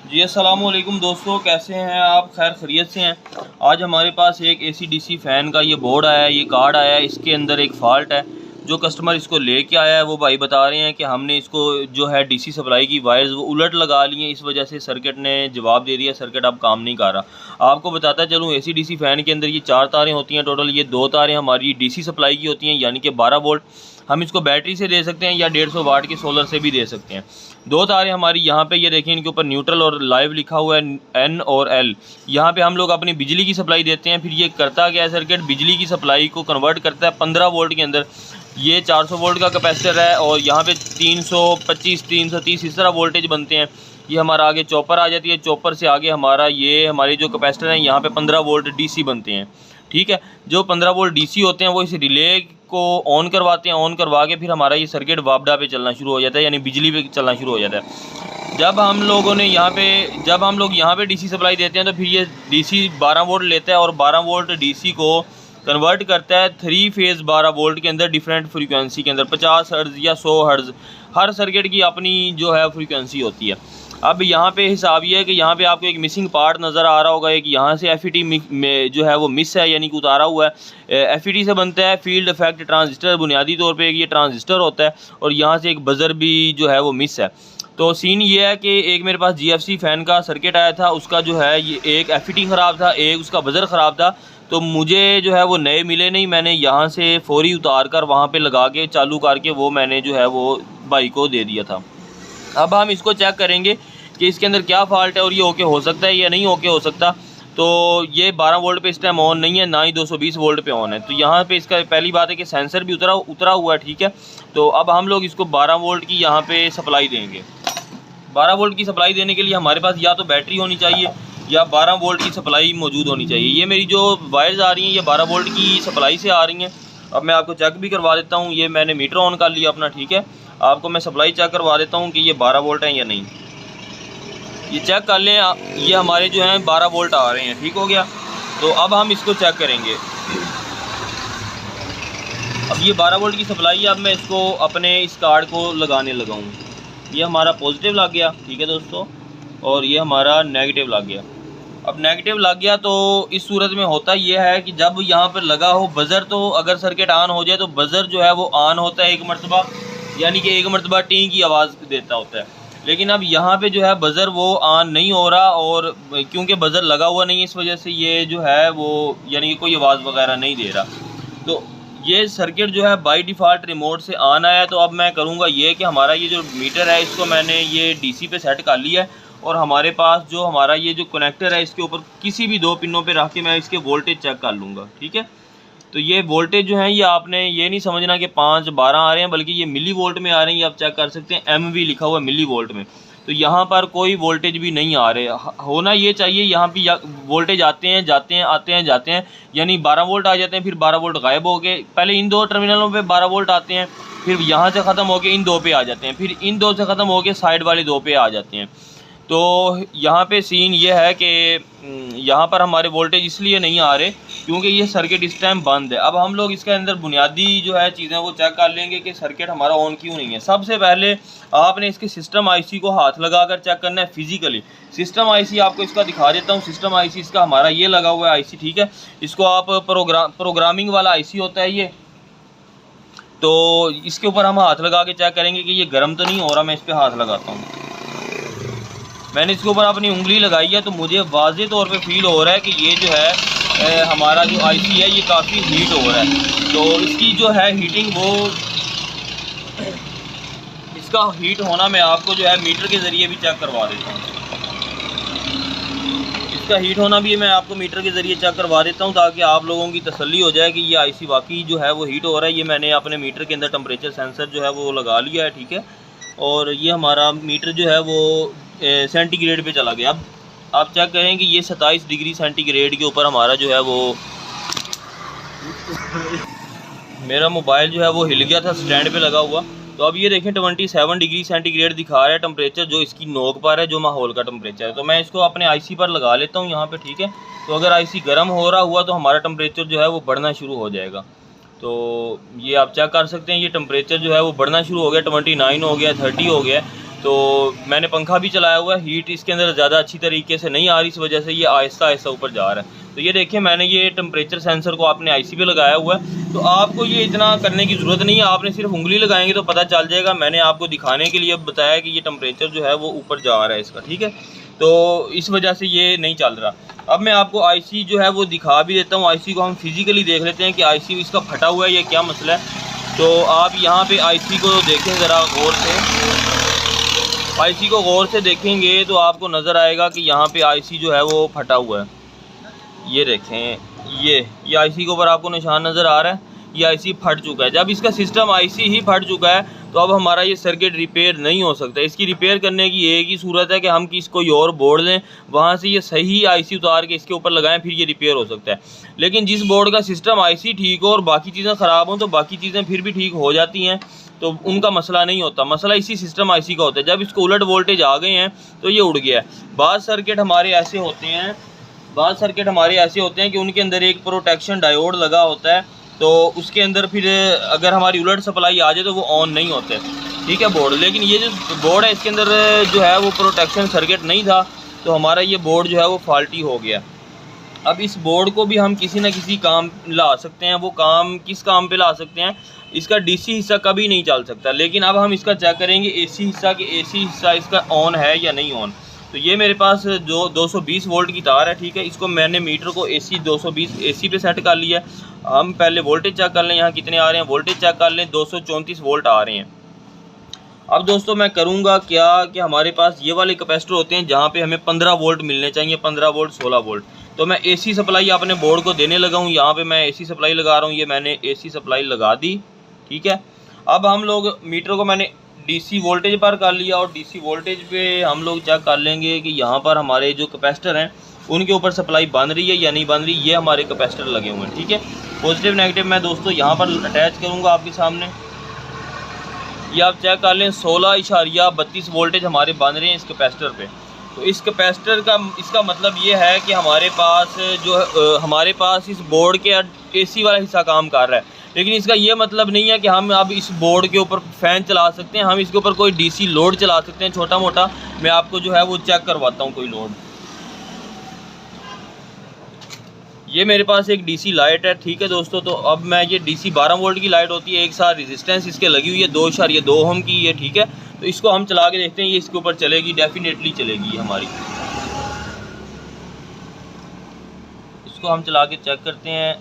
जी अस्सलाम वालेकुम दोस्तों, कैसे हैं आप? खैर खैरियत से हैं। आज हमारे पास एक AC/DC फ़ैन का ये बोर्ड आया है, ये कार्ड आया है। इसके अंदर एक फ़ाल्ट है। जो कस्टमर इसको लेके आया है वो भाई बता रहे हैं कि हमने इसको जो है DC सप्लाई की वायर्स वो उलट लगा ली हैं, इस वजह से सर्किट ने जवाब दे दिया, सर्किट अब काम नहीं कर रहा। आपको बताता चलूँ, AC/DC फ़ैन के अंदर ये 4 तारें होती हैं टोटल। ये 2 तारें हमारी DC सप्लाई की होती हैं, यानी कि 12 वोल्ट। हम इसको बैटरी से दे सकते हैं या 150 वाट के सोलर से भी दे सकते हैं। 2 तारें हमारी यहाँ पे ये देखिए, इनके ऊपर न्यूट्रल और लाइव लिखा हुआ है, N और L। यहाँ पे हम लोग अपनी बिजली की सप्लाई देते हैं। फिर ये करता क्या है, सर्किट बिजली की सप्लाई को कन्वर्ट करता है 15 वोल्ट के अंदर। ये 400 वोल्ट का कैपेसिटर है और यहाँ पे 325 330 इस तरह वोल्टेज बनते हैं। ये हमारा आगे चॉपर आ जाती है, चॉपर से आगे हमारा ये हमारे जो कैपेसिटर हैं यहाँ पे 15 वोल्ट DC बनते हैं। ठीक है, जो 15 वोल्ट DC होते हैं वो इस रिले को ऑन करवाते हैं। ऑन करवा के फिर हमारा ये सर्किट वापडा पे चलना शुरू हो जाता है, यानी बिजली पे चलना शुरू हो जाता है। जब हम लोग यहाँ पे DC सप्लाई देते हैं तो फिर ये DC 12 वोल्ट लेता है और 12 वोल्ट DC को कन्वर्ट करता है 3 फेज़ 12 वोल्ट के अंदर, डिफरेंट फ्रीक्वेंसी के अंदर, 50 हर्ट्ज़ या 100 हर्ट्ज़। हर सर्किट की अपनी जो है फ्रीक्वेंसी होती है। अब यहाँ पे हिसाब ये है कि यहाँ पे आपको एक मिसिंग पार्ट नज़र आ रहा होगा। एक यहाँ से FET में जो है वो मिस है, यानी कि उतारा हुआ है। FET से बनता है फील्ड इफेक्ट ट्रांजिस्टर, बुनियादी तौर पे ये ट्रांजिस्टर होता है। और यहाँ से एक बज़र भी जो है वो मिस है। तो सीन ये है कि एक मेरे पास GFC फ़ैन का सर्किट आया था, उसका जो है ये एक FET ख़राब था, एक उसका बज़र ख़राब था। तो मुझे जो है वो नए मिले नहीं। मैंने यहाँ से फौरी उतार कर वहाँ पे लगा के चालू करके वो मैंने जो है वो भाई को दे दिया था। अब हम इसको चेक करेंगे कि इसके अंदर क्या फ़ाल्ट है और ये ओके हो सकता है या नहीं ओके हो सकता। तो ये 12 वोल्ट पे इस टाइम ऑन नहीं है, ना ही 220 वोल्ट पे ऑन है। तो यहाँ पे इसका पहली बात है कि सेंसर भी उतरा हुआ है। ठीक है, तो अब हम लोग इसको 12 वोल्ट की यहाँ पे सप्लाई देंगे। 12 वोल्ट की सप्लाई देने के लिए हमारे पास या तो बैटरी होनी चाहिए या 12 वोल्ट की सप्लाई मौजूद होनी चाहिए। ये मेरी जो वायर्स आ रही हैं ये 12 वोल्ट की सप्लाई से आ रही हैं। अब मैं आपको चेक भी करवा देता हूँ। ये मैंने मीटर ऑन कर लिया अपना। ठीक है, आपको मैं सप्लाई चेक करवा देता हूँ कि ये 12 वोल्ट हैं या नहीं। ये चेक कर लें, ये हमारे जो हैं 12 वोल्ट आ रहे हैं। ठीक हो गया, तो अब हम इसको चेक करेंगे। अब ये 12 वोल्ट की सप्लाई है। अब मैं इसको अपने इस कार्ड को लगाने लगा हूँ। ये हमारा पॉजिटिव लग गया, ठीक है दोस्तों, और ये हमारा नेगेटिव लग गया। अब नेगेटिव लग गया तो इस सूरत में होता ये है कि जब यहाँ पर लगा हो बज़र, तो अगर सर्किट ऑन हो जाए तो बज़र जो है वो ऑन होता है एक मरतबा, यानी कि एक मरतबा टी की आवाज़ देता होता है। लेकिन अब यहाँ पे जो है बज़र वो ऑन नहीं हो रहा, और क्योंकि बज़र लगा हुआ नहीं है इस वजह से ये जो है वो यानी कि कोई आवाज़ वगैरह नहीं दे रहा। तो ये सर्किट जो है बाय डिफ़ॉल्ट रिमोट से ऑन आया है। तो अब मैं करूँगा ये कि हमारा ये जो मीटर है इसको मैंने ये DC पे सेट कर लिया है, और हमारे पास जो हमारा ये जो कनेक्टर है इसके ऊपर किसी भी 2 पिनों पे रख के मैं इसके वोल्टेज चेक कर लूँगा। ठीक है, तो ये वोल्टेज जो है ये आपने ये नहीं समझना कि 5-12 आ रहे हैं, बल्कि ये मिली वोल्ट में आ रहे हैं। ये आप चेक कर सकते हैं, MV लिखा हुआ है मिली वोल्ट में। तो यहाँ पर कोई वोल्टेज भी नहीं आ रहे। होना ये चाहिए यहाँ पे वोल्टेज आते हैं जाते हैं, आते हैं जाते हैं, यानी 12 वोल्ट आ जाते हैं, फिर 12 वोल्ट गायब हो गए। पहले इन 2 टर्मिनलों पे 12 वोल्ट आते हैं, फिर यहाँ से ख़त्म हो के इन 2 पे आ जाते हैं, फिर इन 2 से ख़त्म हो के साइड वाले 2 पे आ जाते हैं। तो यहाँ पे सीन ये है कि यहाँ पर हमारे वोल्टेज इसलिए नहीं आ रहे क्योंकि ये सर्किट इस टाइम बंद है। अब हम लोग इसके अंदर बुनियादी जो है चीज़ें वो चेक कर लेंगे कि सर्किट हमारा ऑन क्यों नहीं है। सबसे पहले आपने इसके सिस्टम IC को हाथ लगाकर चेक करना है फिजिकली। सिस्टम IC आपको इसका दिखा देता हूँ। सिस्टम IC इसका हमारा ये लगा हुआ है IC। ठीक है, इसको आप प्रोग्रामिंग वाला IC होता है ये। तो इसके ऊपर हम हाथ लगा के चेक करेंगे कि ये गर्म तो नहीं हो रहा। मैं इस पर हाथ लगाता हूँ, मैंने इसके ऊपर अपनी उंगली लगाई है, तो मुझे वाज़े तौर पे फील हो रहा है कि ये जो है हमारा जो IC है ये काफ़ी हीट हो रहा है। तो इसकी जो है हीटिंग वो इसका हीट होना मैं आपको जो है मीटर के ज़रिए भी चेक करवा देता हूँ। इसका हीट होना भी मैं आपको मीटर के ज़रिए चेक करवा देता हूँ, ताकि आप लोगों की तसल्ली हो जाए कि ये IC वाकई जो है वो हीट हो रहा है। ये मैंने अपने मीटर के अंदर टेम्परेचर सेंसर जो है वो लगा लिया है। ठीक है, और ये हमारा मीटर जो है वो सेंटीग्रेड पे चला गया। अब आप चेक करें कि ये 27 डिग्री सेंटीग्रेड के ऊपर हमारा जो है वो मेरा मोबाइल जो है वो हिल गया था स्टैंड पे लगा हुआ। तो अब ये देखें 27 डिग्री सेंटीग्रेड दिखा रहा है टेम्परेचर, जो इसकी नोक पर है, जो माहौल का टेम्परेचर है। तो मैं इसको अपने IC पर लगा लेता हूँ यहाँ पे। ठीक है, तो अगर IC गर्म हो रहा हुआ तो हमारा टेम्परेचर जो है वो बढ़ना शुरू हो जाएगा। तो ये आप चेक कर सकते हैं, ये टेम्परेचर जो है वो बढ़ना शुरू हो गया, 29 हो गया, 30 हो गया। तो मैंने पंखा भी चलाया हुआ है, हीट इसके अंदर ज़्यादा अच्छी तरीके से नहीं आ रही, इस वजह से ये आहिस्ता आहिस्ता ऊपर जा रहा है। तो ये देखिए मैंने ये टेम्परेचर सेंसर को आपने आईसी पे लगाया हुआ है, तो आपको ये इतना करने की ज़रूरत नहीं है, आपने सिर्फ उंगली लगाएंगे तो पता चल जाएगा। मैंने आपको दिखाने के लिए बताया कि ये टेम्परेचर जो है वो ऊपर जा रहा है इसका, ठीक है। तो इस वजह से ये नहीं चल रहा। अब मैं आपको आईसी जो है वो दिखा भी देता हूँ। आईसी को हम फिज़िकली देख लेते हैं कि आईसी इसका फटा हुआ है या क्या मसला है। तो आप यहाँ पे आईसी को देखें ज़रा गौर से। आईसी को गौर से देखेंगे तो आपको नज़र आएगा कि यहाँ पे आईसी जो है वो फटा हुआ है। ये देखें, ये आईसी के ऊपर आपको निशान नज़र आ रहा है, ये आईसी फट चुका है। जब इसका सिस्टम आईसी ही फट चुका है तो अब हमारा ये सर्किट रिपेयर नहीं हो सकता। इसकी रिपेयर करने की एक ही सूरत है कि हम किसी कोई और बोर्ड लें, वहाँ से ये सही आईसी उतार के इसके ऊपर लगाएं, फिर ये रिपेयर हो सकता है। लेकिन जिस बोर्ड का सिस्टम आईसी ठीक हो और बाकी चीज़ें ख़राब हों तो बाकी चीज़ें फिर भी ठीक हो जाती हैं, तो उनका मसला नहीं होता। मसला इसी सिस्टम आईसी का होता है। जब इसको उलट वोल्टेज आ गए हैं तो ये उड़ गया है। बाज़ सर्किट हमारे ऐसे होते हैं कि उनके अंदर एक प्रोटेक्शन डायोड लगा होता है, तो उसके अंदर फिर अगर हमारी उलट सप्लाई आ जाए तो वो ऑन नहीं होते, ठीक है बोर्ड। लेकिन ये जो बोर्ड है इसके अंदर जो है वो प्रोटेक्शन सर्किट नहीं था, तो हमारा ये बोर्ड जो है वो फॉल्टी हो गया। अब इस बोर्ड को भी हम किसी न किसी काम ला सकते हैं। वो काम किस काम पे ला सकते हैं? इसका डीसी हिस्सा कभी नहीं चल सकता, लेकिन अब हम इसका चेक करेंगे एसी हिस्सा कि एसी हिस्सा इसका ऑन है या नहीं ऑन। तो ये मेरे पास जो 220 वोल्ट की तार है, ठीक है, इसको मैंने मीटर को एसी 220 एसी पे सेट कर लिया। हम पहले वोल्टेज चेक कर लें, यहाँ कितने आ रहे हैं, वोल्टेज चेक कर लें, 234 वोल्ट आ रहे हैं। अब दोस्तों मैं करूँगा क्या कि हमारे पास ये वाले कैपेसिटर होते हैं जहाँ पे हमें 15 वोल्ट मिलने चाहिए, 15 वोल्ट 16 वोल्ट। तो मैं एसी सप्लाई अपने बोर्ड को देने लगा हूँ। यहाँ पे मैं एसी सप्लाई लगा रहा हूँ, ये मैंने एसी सप्लाई लगा दी, ठीक है। अब हम लोग मीटर को मैंने डीसी वोल्टेज पर कर लिया और डीसी वोल्टेज पे हम लोग चेक कर लेंगे कि यहाँ पर हमारे जो कैपेसिटर हैं उनके ऊपर सप्लाई बन रही है या नहीं बन रही। ये हमारे कैपेसिटर लगे हुए हैं, ठीक है। पॉजिटिव नेगेटिव मैं दोस्तों यहाँ पर अटैच करूँगा आपके सामने, ये आप चेक कर लें। 16.32 वोल्टेज हमारे बन रहे हैं इस कैपेसिटर पे। तो इस कैपेसिटर का इसका मतलब ये है कि हमारे पास इस बोर्ड के एसी वाला हिस्सा काम कर रहा है। लेकिन इसका ये मतलब नहीं है कि हम अब इस बोर्ड के ऊपर फ़ैन चला सकते हैं। हम इसके ऊपर कोई डीसी लोड चला सकते हैं छोटा मोटा। मैं आपको जो है वो चेक करवाता हूँ कोई लोड। ये मेरे पास एक डीसी लाइट है, ठीक है दोस्तों। तो अब मैं ये डीसी 12 वोल्ट की लाइट होती है, एक साथ रेजिस्टेंस इसके लगी हुई है 2.2 ओम की, ये ठीक है। तो इसको हम चला के देखते हैं, ये इसके ऊपर चलेगी, डेफिनेटली चलेगी हमारी। इसको हम चला के चेक करते हैं।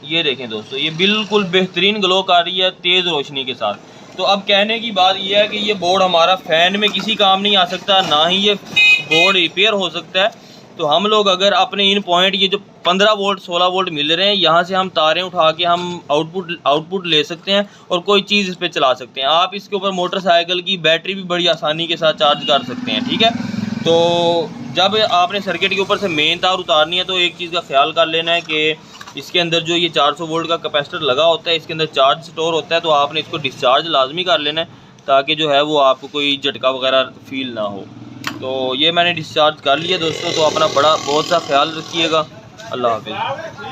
ये देखें दोस्तों, ये बिल्कुल बेहतरीन ग्लो कर रही है तेज़ रोशनी के साथ। तो अब कहने की बात यह है कि ये बोर्ड हमारा फ़ैन में किसी काम नहीं आ सकता, ना ही ये बोर्ड रिपेयर हो सकता है। तो हम लोग अगर अपने इन पॉइंट ये जो 15 वोल्ट 16 वोल्ट मिल रहे हैं, यहाँ से हम तारें उठा के हम आउटपुट ले सकते हैं और कोई चीज़ इस पर चला सकते हैं। आप इसके ऊपर मोटरसाइकिल की बैटरी भी बड़ी आसानी के साथ चार्ज कर सकते हैं, ठीक है। तो जब आपने सर्किट के ऊपर से मेन तार उतारनी है तो एक चीज़ का ख्याल कर लेना है कि इसके अंदर जो ये 400 वोल्ट का कैपेसिटर लगा होता है, इसके अंदर चार्ज स्टोर होता है। तो आपने इसको डिस्चार्ज लाजमी कर लेना है ताकि जो है वो आपको कोई झटका वगैरह फील ना हो। तो ये मैंने डिस्चार्ज कर लिया दोस्तों। तो अपना बहुत सा ख्याल रखिएगा। अल्लाह हाफिज़।